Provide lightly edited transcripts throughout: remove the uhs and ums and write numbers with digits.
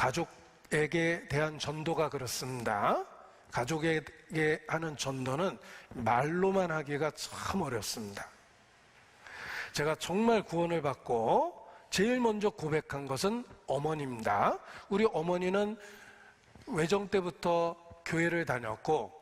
가족에게 대한 전도가 그렇습니다. 가족에게 하는 전도는 말로만 하기가 참 어렵습니다. 제가 정말 구원을 받고 제일 먼저 고백한 것은 어머니입니다. 우리 어머니는 외정 때부터 교회를 다녔고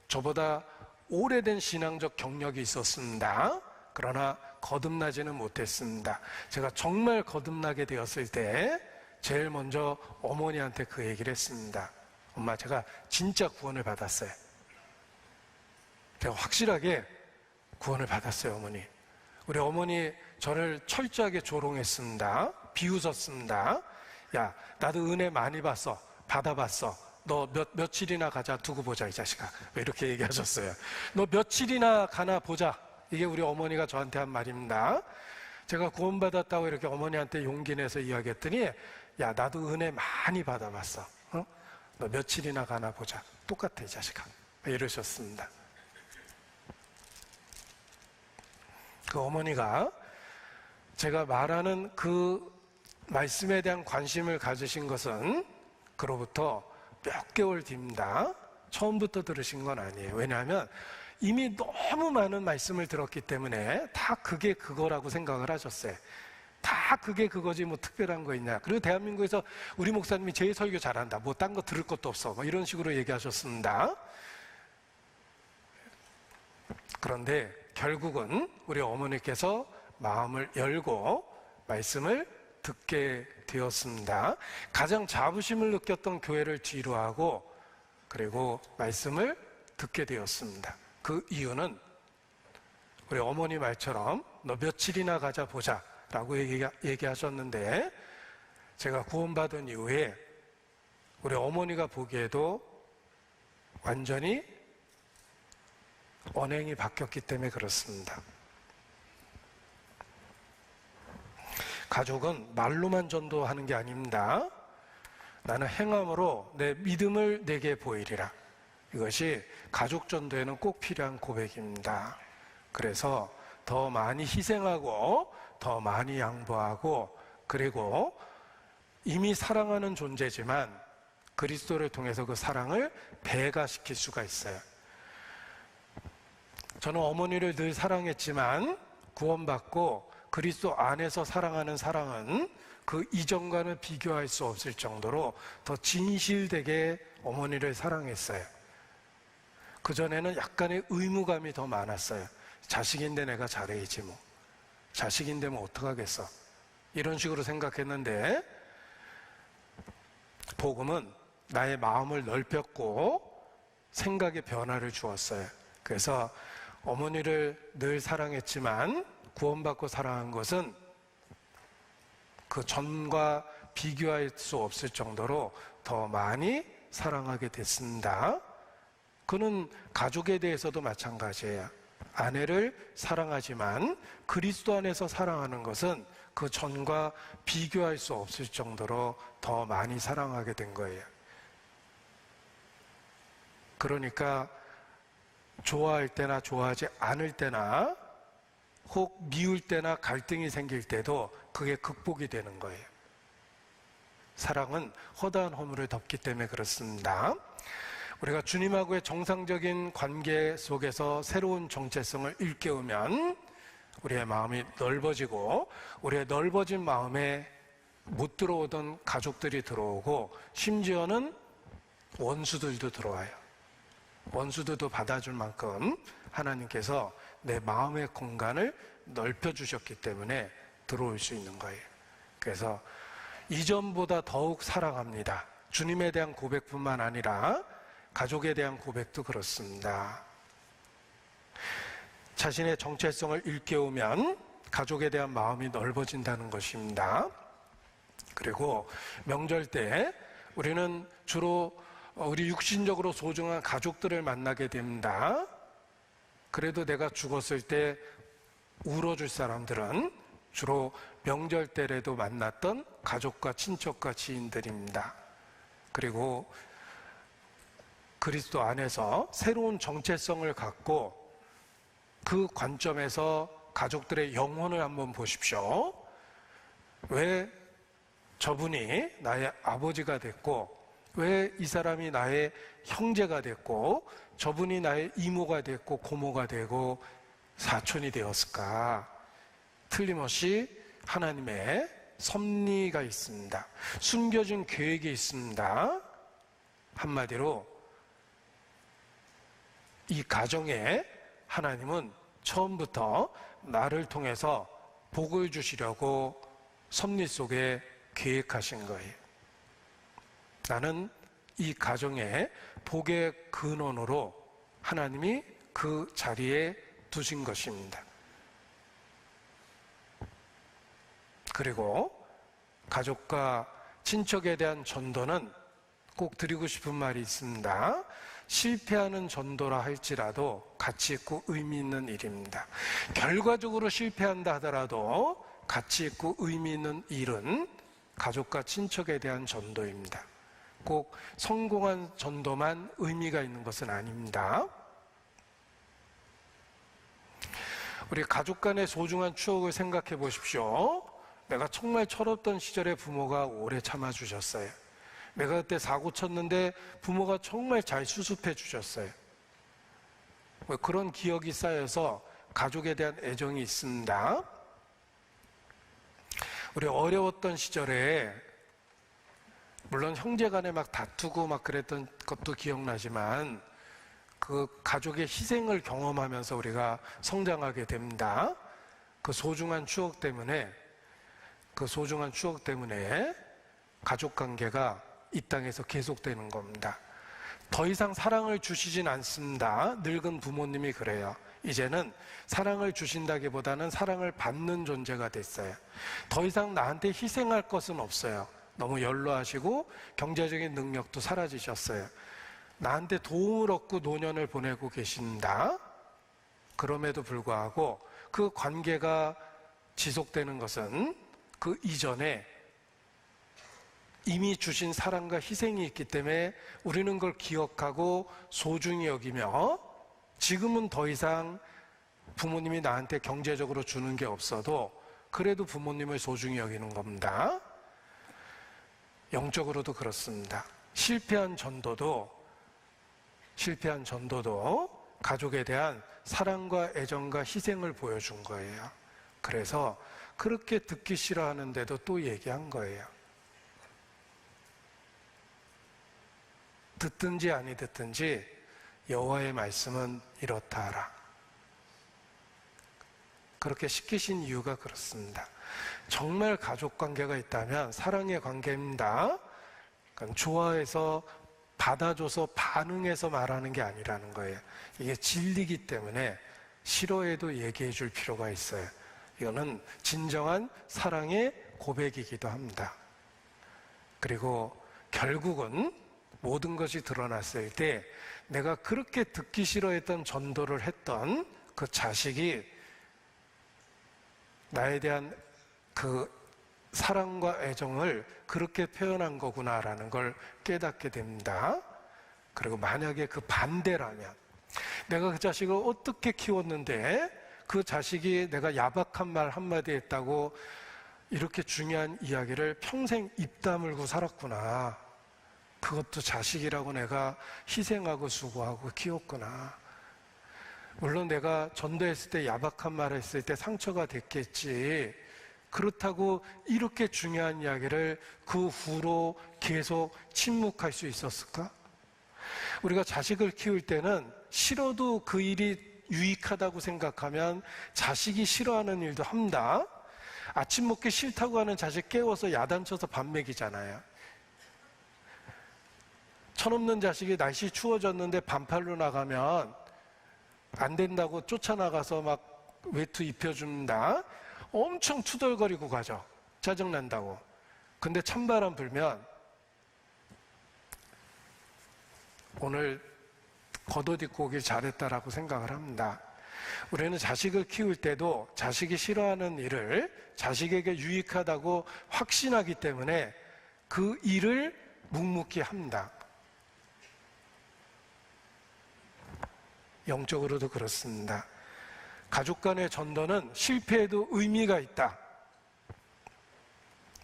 저보다 오래된 신앙적 경력이 있었습니다. 그러나 거듭나지는 못했습니다. 제가 정말 거듭나게 되었을 때 제일 먼저 어머니한테 그 얘기를 했습니다. 엄마, 제가 진짜 구원을 받았어요. 제가 확실하게 구원을 받았어요, 어머니. 우리 어머니 저를 철저하게 조롱했습니다. 비웃었습니다. 야, 나도 은혜 많이 받아봤어. 너 며칠이나 가자, 두고 보자, 이 자식아. 이렇게 얘기하셨어요. 너 며칠이나 가나 보자. 이게 우리 어머니가 저한테 한 말입니다. 제가 구원받았다고 이렇게 어머니한테 용기 내서 이야기했더니, 야, 나도 은혜 많이 받아봤어. 너 며칠이나 가나 보자. 똑같아, 이 자식아. 이러셨습니다. 그 어머니가 제가 말하는 그 말씀에 대한 관심을 가지신 것은 그로부터 몇 개월 뒤입니다. 처음부터 들으신 건 아니에요. 왜냐하면 이미 너무 많은 말씀을 들었기 때문에 다 그게 그거라고 생각을 하셨어요. 다 그게 그거지 뭐 특별한 거 있냐. 그리고 대한민국에서 우리 목사님이 제일 설교 잘한다. 뭐 딴 거 들을 것도 없어. 뭐 이런 식으로 얘기하셨습니다. 그런데 결국은 우리 어머니께서 마음을 열고 말씀을 듣게 되었습니다. 가장 자부심을 느꼈던 교회를 뒤로하고 그리고 말씀을 듣게 되었습니다. 그 이유는 우리 어머니 말처럼 너 며칠이나 가자 보자 라고 얘기하셨는데 제가 구원받은 이후에 우리 어머니가 보기에도 완전히 언행이 바뀌었기 때문에 그렇습니다. 가족은 말로만 전도하는 게 아닙니다. 나는 행함으로 내 믿음을 내게 보이리라. 이것이 가족 전도에는 꼭 필요한 고백입니다. 그래서 더 많이 희생하고 더 많이 양보하고 그리고 이미 사랑하는 존재지만 그리스도를 통해서 그 사랑을 배가시킬 수가 있어요. 저는 어머니를 늘 사랑했지만 구원받고 그리스도 안에서 사랑하는 사랑은 그 이전과는 비교할 수 없을 정도로 더 진실되게 어머니를 사랑했어요. 그전에는 약간의 의무감이 더 많았어요. 자식인데 내가 잘해야지 뭐. 자식인데 뭐 어떡하겠어. 이런 식으로 생각했는데 복음은 나의 마음을 넓혔고 생각의 변화를 주었어요. 그래서 어머니를 늘 사랑했지만 구원받고 사랑한 것은 그 전과 비교할 수 없을 정도로 더 많이 사랑하게 됐습니다. 그는 가족에 대해서도 마찬가지예요. 아내를 사랑하지만 그리스도 안에서 사랑하는 것은 그 전과 비교할 수 없을 정도로 더 많이 사랑하게 된 거예요. 그러니까 좋아할 때나 좋아하지 않을 때나 혹 미울 때나 갈등이 생길 때도 그게 극복이 되는 거예요. 사랑은 허다한 허물을 덮기 때문에 그렇습니다. 우리가 주님하고의 정상적인 관계 속에서 새로운 정체성을 일깨우면 우리의 마음이 넓어지고 우리의 넓어진 마음에 못 들어오던 가족들이 들어오고 심지어는 원수들도 들어와요. 원수들도 받아줄 만큼 하나님께서 내 마음의 공간을 넓혀주셨기 때문에 들어올 수 있는 거예요. 그래서 이전보다 더욱 사랑합니다. 주님에 대한 고백뿐만 아니라 가족에 대한 고백도 그렇습니다. 자신의 정체성을 일깨우면 가족에 대한 마음이 넓어진다는 것입니다. 그리고 명절 때 우리는 주로 우리 육신적으로 소중한 가족들을 만나게 됩니다. 그래도 내가 죽었을 때 울어줄 사람들은 주로 명절 때라도 만났던 가족과 친척과 지인들입니다. 그리고 그리스도 안에서 새로운 정체성을 갖고 그 관점에서 가족들의 영혼을 한번 보십시오. 왜 저분이 나의 아버지가 됐고, 왜 이 사람이 나의 형제가 됐고, 저분이 나의 이모가 됐고, 고모가 되고, 사촌이 되었을까? 틀림없이 하나님의 섭리가 있습니다. 숨겨진 계획이 있습니다. 한마디로 이 가정에 하나님은 처음부터 나를 통해서 복을 주시려고 섭리 속에 계획하신 거예요. 나는 이 가정의 복의 근원으로 하나님이 그 자리에 두신 것입니다. 그리고 가족과 친척에 대한 전도는 꼭 드리고 싶은 말이 있습니다. 실패하는 전도라 할지라도 가치 있고 의미 있는 일입니다. 결과적으로 실패한다 하더라도 가치 있고 의미 있는 일은 가족과 친척에 대한 전도입니다. 꼭 성공한 전도만 의미가 있는 것은 아닙니다. 우리 가족 간의 소중한 추억을 생각해 보십시오. 내가 정말 철없던 시절에 부모가 오래 참아주셨어요. 내가 그때 사고 쳤는데 부모가 정말 잘 수습해 주셨어요. 그런 기억이 쌓여서 가족에 대한 애정이 있습니다. 우리 어려웠던 시절에 물론 형제간에 막 다투고 막 그랬던 것도 기억나지만 그 가족의 희생을 경험하면서 우리가 성장하게 됩니다. 그 소중한 추억 때문에 가족 관계가 이 땅에서 계속되는 겁니다. 더 이상 사랑을 주시진 않습니다. 늙은 부모님이 그래요. 이제는 사랑을 주신다기보다는 사랑을 받는 존재가 됐어요. 더 이상 나한테 희생할 것은 없어요. 너무 연로하시고 경제적인 능력도 사라지셨어요. 나한테 도움을 얻고 노년을 보내고 계신다. 그럼에도 불구하고 그 관계가 지속되는 것은 그 이전에 이미 주신 사랑과 희생이 있기 때문에 우리는 그걸 기억하고 소중히 여기며 지금은 더 이상 부모님이 나한테 경제적으로 주는 게 없어도 그래도 부모님을 소중히 여기는 겁니다. 영적으로도 그렇습니다. 실패한 전도도 가족에 대한 사랑과 애정과 희생을 보여준 거예요. 그래서 그렇게 듣기 싫어하는데도 또 얘기한 거예요. 듣든지 아니 듣든지 여호와의 말씀은 이렇다 하라. 그렇게 시키신 이유가 그렇습니다. 정말 가족 관계가 있다면 사랑의 관계입니다. 그러니까 좋아해서 받아줘서 반응해서 말하는 게 아니라는 거예요. 이게 진리이기 때문에 싫어해도 얘기해 줄 필요가 있어요. 이거는 진정한 사랑의 고백이기도 합니다. 그리고 결국은 모든 것이 드러났을 때 내가 그렇게 듣기 싫어했던 전도를 했던 그 자식이 나에 대한 그 사랑과 애정을 그렇게 표현한 거구나라는 걸 깨닫게 됩니다. 그리고 만약에 그 반대라면 내가 그 자식을 어떻게 키웠는데 그 자식이 내가 야박한 말 한마디 했다고 이렇게 중요한 이야기를 평생 입 다물고 살았구나. 그것도 자식이라고 내가 희생하고 수고하고 키웠구나. 물론 내가 전도했을 때 야박한 말 했을 때 상처가 됐겠지. 그렇다고 이렇게 중요한 이야기를 그 후로 계속 침묵할 수 있었을까? 우리가 자식을 키울 때는 싫어도 그 일이 유익하다고 생각하면 자식이 싫어하는 일도 합니다. 아침 먹기 싫다고 하는 자식 깨워서 야단쳐서 밥 먹이잖아요. 철없는 자식이 날씨 추워졌는데 반팔로 나가면 안 된다고 쫓아나가서 막 외투 입혀준다. 엄청 투덜거리고 가죠. 짜증난다고. 근데 찬바람 불면 오늘 겉옷 입고 오길 잘했다라고 생각을 합니다. 우리는 자식을 키울 때도 자식이 싫어하는 일을 자식에게 유익하다고 확신하기 때문에 그 일을 묵묵히 합니다. 영적으로도 그렇습니다. 가족 간의 전도는 실패에도 의미가 있다.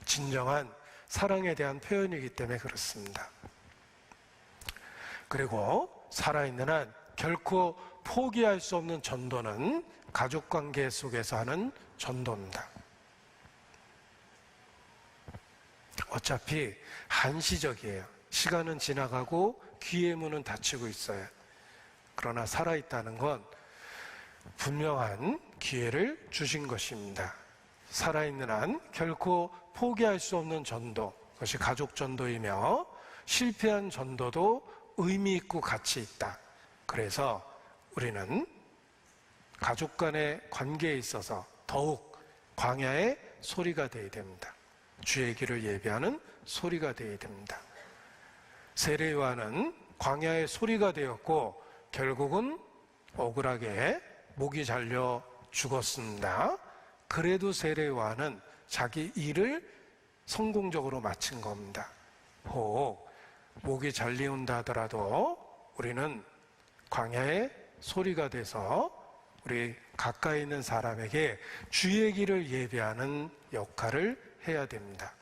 진정한 사랑에 대한 표현이기 때문에 그렇습니다. 그리고 살아있는 한 결코 포기할 수 없는 전도는 가족관계 속에서 하는 전도입니다. 어차피 한시적이에요. 시간은 지나가고 귀의 문은 닫히고 있어요. 그러나 살아있다는 건 분명한 기회를 주신 것입니다. 살아있는 한 결코 포기할 수 없는 전도, 그것이 가족 전도이며 실패한 전도도 의미 있고 가치 있다. 그래서 우리는 가족 간의 관계에 있어서 더욱 광야의 소리가 되어야 됩니다. 주의 길을 예비하는 소리가 되어야 됩니다. 세례 요한은 광야의 소리가 되었고 결국은 억울하게 목이 잘려 죽었습니다. 그래도 세례 요한은 자기 일을 성공적으로 마친 겁니다. 혹 목이 잘리운다 하더라도 우리는 광야의 소리가 돼서 우리 가까이 있는 사람에게 주의 길을 예비하는 역할을 해야 됩니다.